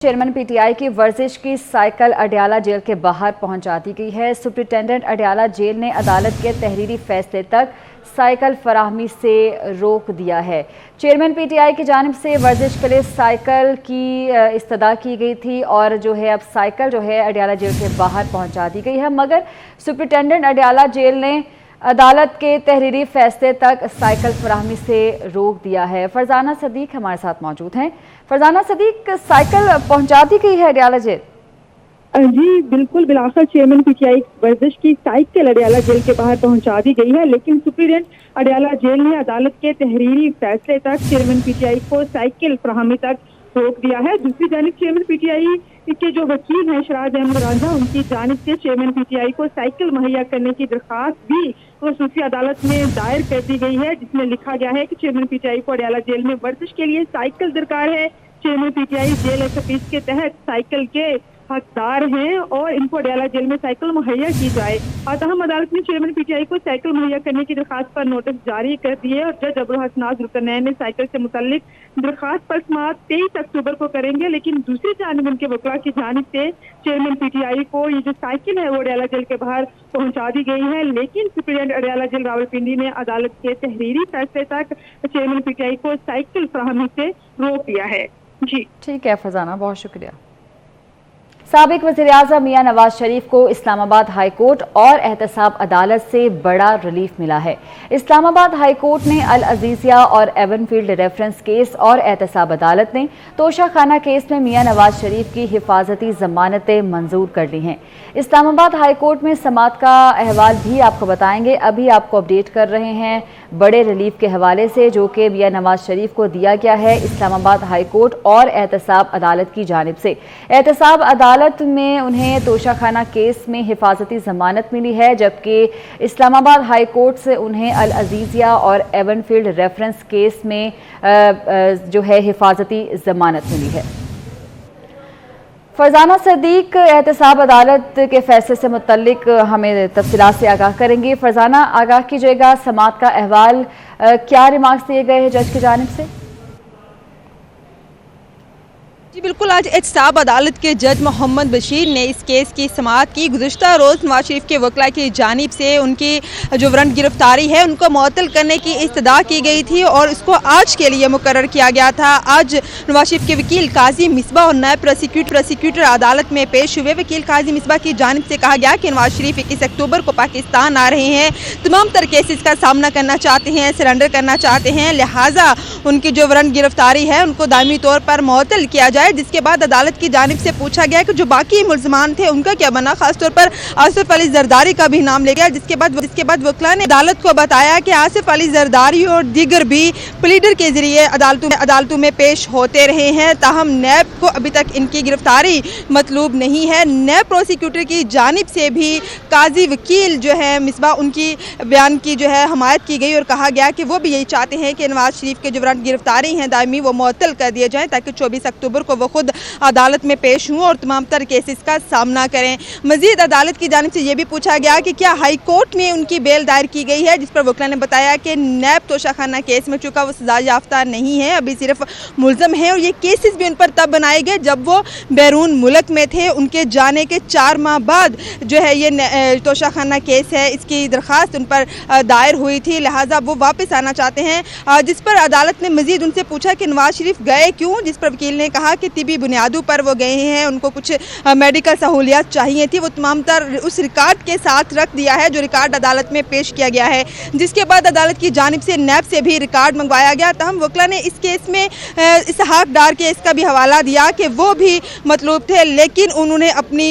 Chairman PTI की वर्जिश की साइकिल अडयाला जेल के बाहर पहुंचा दी गई है। सुप्रिंटेंडेंट अडयाला जेल ने अदालत के तहरीरी फैसले तक साइकिल फराहमी से रोक दिया है। चेयरमैन पीटीआई की जानिब से वर्जिश के लिए साइकिल की इस्तदा की गई थी और अब साइकिल अडयाला जेल के बाहर पहुंचा दी गई है, मगर सुप्रिंटेंडेंट अडयाला जेल ने अदालत के तहरीरी फैसले तक साइकिल फराहमी से रोक दिया है। फरजाना सदीक हमारे साथ मौजूद हैं। फरजाना सदीक, साइकिल पहुंचा दी गई है अडयाला जेल? जी बिल्कुल, बिलाखिर चेयरमैन पीटीआई वर्जिश की साइकिल अडयाला जेल के बाहर पहुंचा दी गई है, लेकिन सुप्रीडेंट अडयाला जेल ने अदालत के तहरीरी फैसले तक चेयरमैन पीटीआई को साइकिल फराहमी तक रोक दिया है। दूसरी जानिब चेयरमैन पीटीआई के जो वकील हैं शराज अहमद रांझा, उनकी जानिब से चेयरमैन पीटीआई को साइकिल मुहैया करने की दरख्वास्त भी खसूसी अदालत में दायर कर दी गई है, जिसमें लिखा गया है कि चेयरमैन पीटीआई को अडयाला जेल में वर्जिश के लिए साइकिल दरकार है। चेयरमैन पीटीआई जेल SOPs के तहत साइकिल के हकदार हैं और इनको अडयाला जेल में साइकिल मुहैया की जाए। तहम अदालत ने चेयरमैन पीटीआई को साइकिल मुहैया करने की दरखास्त पर नोटिस जारी कर दिए और जज अबुल हसनाज रुकनैन ने साइकिल से मुतल्लिक दरखास्त पर समाअत 23 अक्टूबर को करेंगे, लेकिन दूसरी जानिब उनके वकला की जानिब से चेयरमैन पीटीआई को ये जो साइकिल है वो अडयाला जेल के बाहर पहुंचा दी गई है, लेकिन सुप्रीडेंट अडयाला जेल रावलपिंडी ने अदालत के तहरीरी फैसले तक चेयरमैन पीटीआई को साइकिल फराहमी से रोक दिया है। जी ठीक है फरजाना, बहुत शुक्रिया। साबिक वज़ीर-ए-आज़म मियां नवाज शरीफ को इस्लामाबाद हाई कोर्ट और एहतसाब अदालत से बड़ा रिलीफ मिला है। इस्लामाबाद हाई कोर्ट ने अल अजीजिया और एवनफील्ड रेफरेंस केस और एहतसाब अदालत ने तोशाखाना केस में मियां नवाज शरीफ की हिफाजती जमानतें मंजूर कर ली हैं। इस्लामाबाद हाई कोर्ट में समाअत का अहवाल भी आपको बताएंगे। अभी आपको अपडेट कर रहे हैं बड़े रिलीफ के हवाले से जो कि मियां नवाज शरीफ को दिया गया है इस्लामाबाद हाई कोर्ट और एहतसाब अदालत की जानिब से। एहतसाब अदालत में उन्हें तोशाखाना केस में हिफाजती जमानत मिली है, जबकि इस्लामाबाद हाई कोर्ट से उन्हें अल अजीजिया और एवनफील्ड रेफरेंस केस में हिफाजती जमानत मिली है। फरजाना सदीक एहतसाब अदालत के फैसले से मुतल्लिक हमें तफसीलात से आगाह करेंगी। फरजाना, आगाह कीजिएगा, समाअत का अहवाल क्या रिमार्क्स दिए गए हैं जज की जानिब से? जी बिल्कुल, आज एहतसाब अदालत के जज मोहम्मद बशीर ने इस केस की समाअत की। गुज़िश्ता रोज़ नवाज शरीफ के वकला की जानिब से उनकी जो वारंट गिरफ्तारी है उनको मुअत्तल करने की इस्तदा की गई थी और उसको आज के लिए मुकर्रर किया गया था। आज नवाज शरीफ के वकील काजी मिसबा और नायब प्रोसिक्यूटर अदालत में पेश हुए। वकील काजी मिसबा की जानिब से कहा गया कि नवाज शरीफ 21 अक्टूबर को पाकिस्तान आ रहे हैं, तमाम तर केसेस का सामना करना चाहते हैं, सरेंडर करना चाहते हैं, लिहाजा उनकी जो वारंट गिरफ्तारी है उनको दायमी तौर पर मुअत्तल किया जाए। जिसके बाद अदालत की जानिब से पूछा गया कि जो बाकी मुल्ज़मान थे उनका क्या बना, खासतौर पर आसिफ अली जरदारी का भी नाम ले गया। जिसके बाद वकला ने अदालत को बताया कि आसिफ अली जरदारी और दीगर भी प्लीडर के जरिए अदालतों में पेश होते रहे हैं, ताहम नैब को अभी तक इनकी गिरफ्तारी मतलूब नहीं है। नैब प्रोसिक्यूटर की जानिब से भी काजी वकील मिसबा उनकी बयान की हमायत की गई और कहा गया कि वो भी यही चाहते हैं कि नवाज शरीफ के जो वारंट गिरफ्तारी हैं दायमी वो मुअत्तल कर दिए जाएँ, ताकि 24 अक्टूबर को वो खुद अदालत में पेश हुए और तमाम तर केसेस का सामना करें। मजीद अदालत की जानिब से ये भी पूछा गया कि क्या हाई कोर्ट में उनकी बेल दायर की गई है, जिस पर वकला ने बताया कि नैब तोशाखाना केस में चूँकि वो सजा याफ्ता नहीं है, अभी सिर्फ मुल्ज़म है और ये केसेस भी उन पर तब बनाए गए जब वो बैरून मुल्क में थे। उनके जाने के 4 माह बाद ये तोशाखाना केस है, इसकी दरख्वास्त उन पर दायर हुई थी, लिहाजा वो वापस आना चाहते हैं। जिस पर अदालत ने मजीद उनसे पूछा कि नवाज शरीफ गए क्यों, जिस पर वकील ने कहा कि तिबी बुनियादों पर वो गए हैं, उनको कुछ मेडिकल सहूलियत चाहिए थी, वो तमाम तर उस रिकॉर्ड के साथ रख दिया है जो रिकॉर्ड अदालत में पेश किया गया है। जिसके बाद अदालत की जानिब से नैब से भी रिकॉर्ड मंगवाया गया। तहम वकला ने इस केस में इसहाक डार केस का भी हवाला दिया कि वो भी मतलूब थे, लेकिन उन्होंने अपनी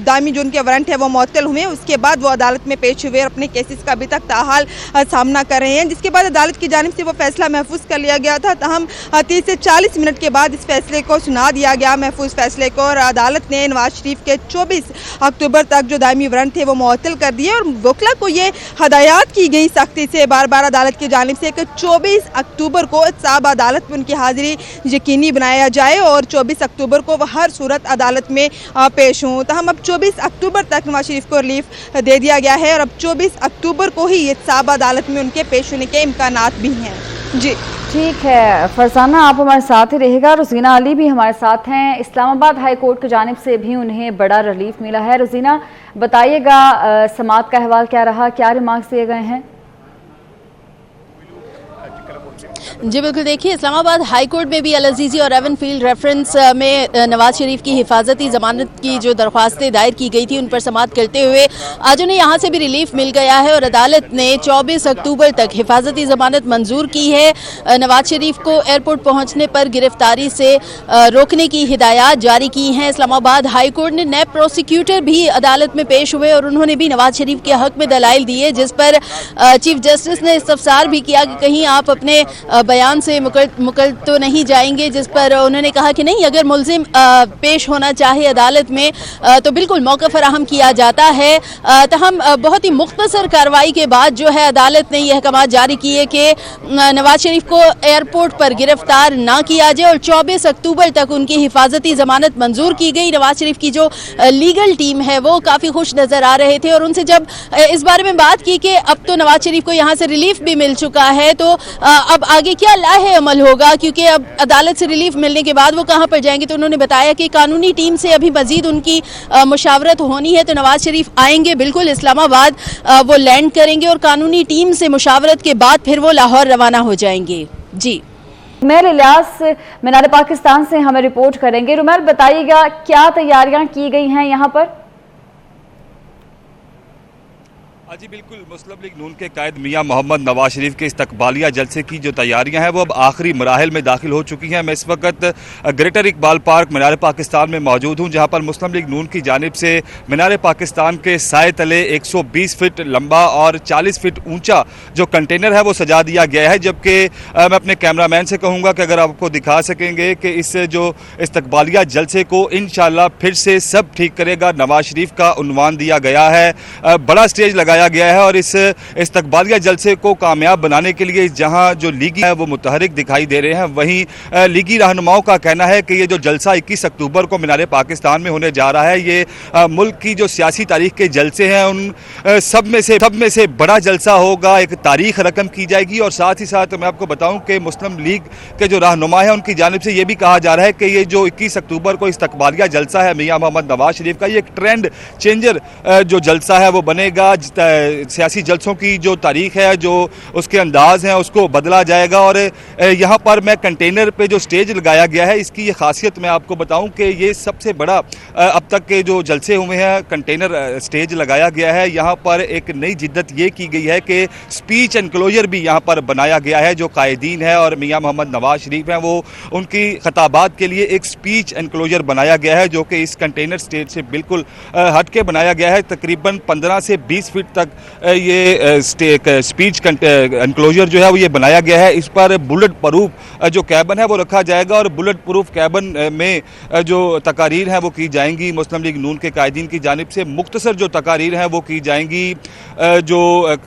दायमी जो उनके वारंट है वो मुअत्तल हुए। उसके बाद वो अदालत में पेश हुए और अपने केसेस का अभी तक ताहाल सामना कर रहे हैं। जिसके बाद अदालत की जानिब से वो फैसला महफूज कर लिया गया था। तहम 30 से 40 मिनट के बाद इस फैसले को सुना दिया गया, महफूज फैसले को, और अदालत ने नवाज शरीफ के 24 अक्टूबर तक जो दायमी वारंट थे वो मुअत्तल कर दिए और वकला को ये हदायत की गई सख्ती से बार बार अदालत की जानिब से कि 24 अक्टूबर को एहतसाब अदालत में उनकी हाजिरी यकीनी बनाया जाए और 24 अक्टूबर को वह हर सूरत अदालत में पेश हों। तो हम अब 24 अक्टूबर तक नवाज शरीफ को रिलीफ दे दिया गया है और अब 24 अक्टूबर को ही एहतसाब अदालत में उनके पेश होने के इम्कानात भी हैं। जी ठीक है फरजाना, आप हमारे साथ ही रहेगा। रोजीना अली भी हमारे साथ हैं। इस्लामाबाद हाई कोर्ट की जानिब से भी उन्हें बड़ा रिलीफ मिला है। रोजीना बताइएगा, समाअत का अहवाल क्या रहा, क्या रिमार्क्स दिए गए हैं? जी बिल्कुल, देखिए इस्लामाबाद हाई कोर्ट में भी अल अजीज़ी और एवन फील्ड रेफरेंस में नवाज शरीफ की हिफाजती ज़मानत की जो दरख्वास्तें दायर की गई थी उन पर समाअत करते हुए आज उन्हें यहाँ से भी रिलीफ मिल गया है और अदालत ने 24 अक्टूबर तक हिफाजती ज़मानत मंजूर की है। नवाज शरीफ को एयरपोर्ट पहुँचने पर गिरफ्तारी से रोकने की हिदायत जारी की हैं। इस्लामाबाद हाई कोर्ट ने नैब प्रोसिक्यूटर भी अदालत में पेश हुए और उन्होंने भी नवाज शरीफ के हक में दलाइल दिए, जिस पर चीफ जस्टिस ने इस्तफसार भी किया कि कहीं आप अपने बयान से मुकर तो नहीं जाएंगे, जिस पर उन्होंने कहा कि नहीं, अगर मुल्जिम पेश होना चाहे अदालत में तो बिल्कुल मौका फराहम किया जाता है। तहम बहुत ही मुख्तसर कार्रवाई के बाद जो है अदालत ने यह अहकाम जारी किए कि नवाज शरीफ को एयरपोर्ट पर गिरफ्तार ना किया जाए और 24 अक्टूबर तक उनकी हिफाजती ज़मानत मंजूर की गई। नवाज शरीफ की जो लीगल टीम है वो काफ़ी खुश नज़र आ रहे थे और उनसे जब इस बारे में बात की कि अब तो नवाज शरीफ को यहाँ से रिलीफ भी मिल चुका है, तो अब आगे क्या लाहे अमल होगा, क्योंकि अब अदालत से रिलीफ मिलने के बाद वो कहाँ पर जाएंगे, तो उन्होंने बताया कि कानूनी टीम से अभी मजीद उनकी मुशावरत होनी है। तो नवाज शरीफ आएंगे बिल्कुल इस्लामाबाद, वो लैंड करेंगे और कानूनी टीम से मुशावरत के बाद फिर वो लाहौर रवाना हो जाएंगे। जी रुमैल इलियास मीनार पाकिस्तान से हमें रिपोर्ट करेंगे। रुमैल बताइएगा, क्या तैयारियां की गई हैं यहाँ पर? जी बिल्कुल, मुस्लिम लीग नून के कायद मियां मोहम्मद नवाज शरीफ के इस्तकबालिया जलसे की जो तैयारियां हैं वो अब आखिरी मराहिल में दाखिल हो चुकी हैं। मैं इस वक्त ग्रेटर इकबाल पार्क मीनार पाकिस्तान में मौजूद हूं, जहां पर मुस्लिम लीग नून की जानिब से मीनार पाकिस्तान के साए तले 120 फीट लंबा और 40 फीट ऊंचा जो कंटेनर है वो सजा दिया गया है। जबकि मैं अपने कैमरामैन से कहूँगा कि अगर आपको दिखा सकेंगे कि इस जो इस्तकबालिया जलसे को इंशाल्लाह फिर से सब ठीक करेगा नवाज शरीफ का उन्वान दिया गया है। बड़ा स्टेज लगाया गया है और इस इस्तकबालिया जलसे को कामयाब बनाने के लिए जहां जो लीगी है वो मुतहरिक दिखाई दे रहे हैं, वहीं लीगी रहनुमाओं का कहना है कि ये जो जलसा 21 अक्टूबर को मीनार पाकिस्तान में होने जा रहा है, ये मुल्क की जो सियासी तारीख के जलसे हैं उन सब में से बड़ा जलसा होगा। एक तारीख रकम की जाएगी और साथ ही साथ मैं आपको बताऊं कि मुस्लिम लीग के जो रहनुमा है उनकी जानिब से ये भी कहा जा रहा है कि ये जो 21 अक्टूबर को इस्तकबालिया जलसा है मियां मोहम्मद नवाज शरीफ का, ये एक ट्रेंड चेंजर जो जलसा है वो बनेगा। सियासी जलसों की जो तारीख है, जो उसके अंदाज हैं, उसको बदला जाएगा। और यहाँ पर मैं कंटेनर पे जो स्टेज लगाया गया है, इसकी ये खासियत मैं आपको बताऊं कि ये सबसे बड़ा अब तक के जो जलसे हुए हैं कंटेनर स्टेज लगाया गया है। यहाँ पर एक नई जिद्दत ये की गई है कि स्पीच एनक्लोजर भी यहाँ पर बनाया गया है। जो कायदीन है और मियां मोहम्मद नवाज शरीफ हैं, वो उनकी खताबात के लिए एक स्पीच एनक्लोजर बनाया गया है, जो कि इस कंटेनर स्टेज से बिल्कुल हट के बनाया गया है। तकरीबन 15 से 20 फीट तक ये स्पीच एनक्लोजर जो है वो ये बनाया गया है। इस पर बुलेट प्रूफ जो कैबन है वो रखा जाएगा और बुलेट प्रूफ कैबन में जो तकारीर हैं वो की जाएंगी। मुस्लिम लीग नून के कायदीन की जानिब से मुख्तसर जो तकारीर हैं वो की जाएंगी। जो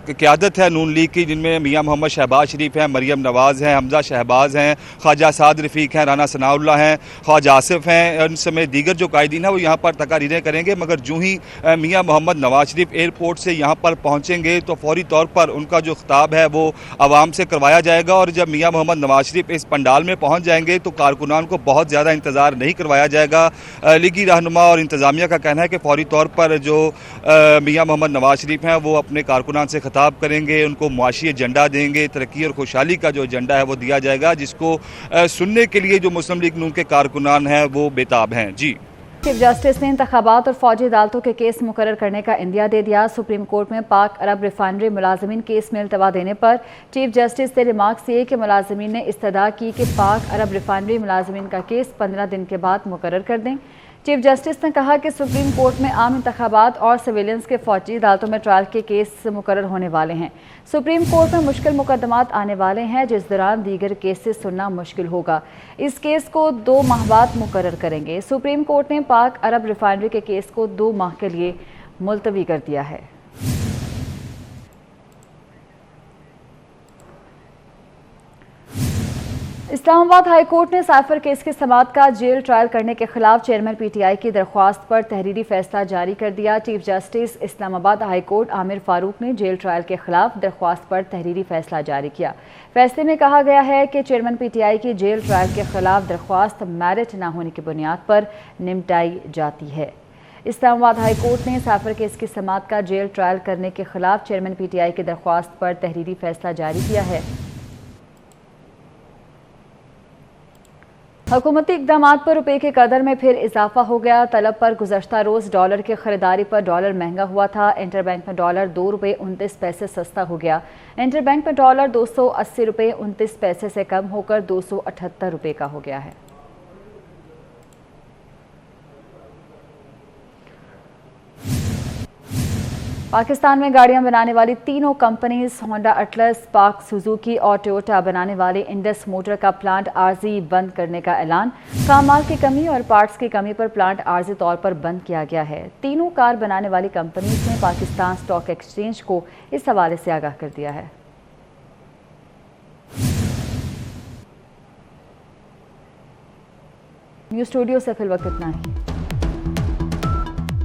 क़यादत है नून लीग की, जिनमें मियां मोहम्मद शहबाज शरीफ हैं, मरियम नवाज़ हैं, हमजा शहबाज हैं, ख्वाजा साद रफ़ीक हैं, राना सनाउल्लाह हैं, ख्वाजा आसिफ हैं, उन समेत दीगर जो कायदीन हैं वो यहाँ पर तकारीरें करेंगे। मगर जो ही मियां मोहम्मद नवाज शरीफ एयरपोर्ट से यहाँ पर पहुँचेंगे तो फौरी तौर पर उनका जो खिताब है वो आवाम से करवाया जाएगा। और जब मियां मोहम्मद नवाज शरीफ इस पंडाल में पहुँच जाएंगे तो कारकुनान को बहुत ज़्यादा इंतज़ार नहीं करवाया जाएगा। लीगी रहनुमा और इंतज़ामिया का कहना है कि फौरी तौर पर जो मियां मोहम्मद नवाज शरीफ हैं वो अपने कारकुनान से खिताब करेंगे, उनको मुआशी एजेंडा देंगे, तरक्की और खुशहाली का जो एजेंडा है वो दिया जाएगा, जिसको सुनने के लिए जो मुस्लिम लीग नून के कारकुनान हैं वो बेताब हैं। जी चीफ जस्टिस ने इंतखाबात और फौजी अदालतों के केस मुकर्रर करने का इंदिया दे दिया। सुप्रीम कोर्ट में पाक अरब रिफाइनरी मुलाजमीन केस में इल्तवा देने पर चीफ जस्टिस ने रिमार्क्स दिए कि मुलाजमीन ने इस्तदा की कि पाक अरब रिफाइनरी मुलाजमीन का केस 15 दिन के बाद मुकर्रर कर दें। चीफ जस्टिस ने कहा कि सुप्रीम कोर्ट में आम इंतखाबात और सिविलियंस के फौजी अदालतों में ट्रायल के केस मुकर्रर होने वाले हैं। सुप्रीम कोर्ट में मुश्किल मुकदमात आने वाले हैं, जिस दौरान दीगर केसेस सुनना मुश्किल होगा। इस केस को 2 माह बाद मुकर्रर करेंगे। सुप्रीम कोर्ट ने पाक अरब रिफाइनरी के केस को 2 माह के लिए मुलतवी कर दिया है। इस्लामाबाद हाईकोर्ट ने साइफर केस की समाअत का जेल ट्रायल करने के खिलाफ चेयरमैन पीटीआई की दरख्वास्त पर तहरीरी फैसला जारी कर दिया। Chief justice Islamabad high court Aamir Farooq ने जेल ट्रायल के खिलाफ दरख्वास्त पर तहरीरी फैसला जारी किया। फैसले में कहा गया है कि चेयरमैन पीटीआई की जेल ट्रायल के खिलाफ दरख्वास्त मैरिट न होने की बुनियाद पर निपटाई जाती है। इस्लामाबाद हाईकोर्ट ने साइफर केस की समाअत का जेल ट्रायल करने के खिलाफ चेयरमैन पीटीआई की दरख्वास्त पर तहरीरी फैसला जारी किया है। हुकूमती इक़दामात पर रुपए के कदर में फिर इजाफा हो गया। तलब पर गुज़श्ता रोज़ डॉलर की खरीदारी पर डॉलर महंगा हुआ था। इंटरबैंक में डॉलर ₹2.29 सस्ता हो गया। इंटरबैंक में डॉलर ₹280.29 से कम होकर ₹278 का हो गया है। पाकिस्तान में गाड़ियां बनाने वाली तीनों कंपनीज होंडा अटलस, पाक सुजुकी और टोयोटा बनाने वाली इंडस मोटर का प्लांट आर्जी बंद करने का ऐलान। कामाल की कमी और पार्ट्स की कमी पर प्लांट आर्जी तौर पर बंद किया गया है। तीनों कार बनाने वाली कंपनीज ने पाकिस्तान स्टॉक एक्सचेंज को इस हवाले से आगाह कर दिया है। न्यूज़ स्टूडियो से फिलहाल इतना ही।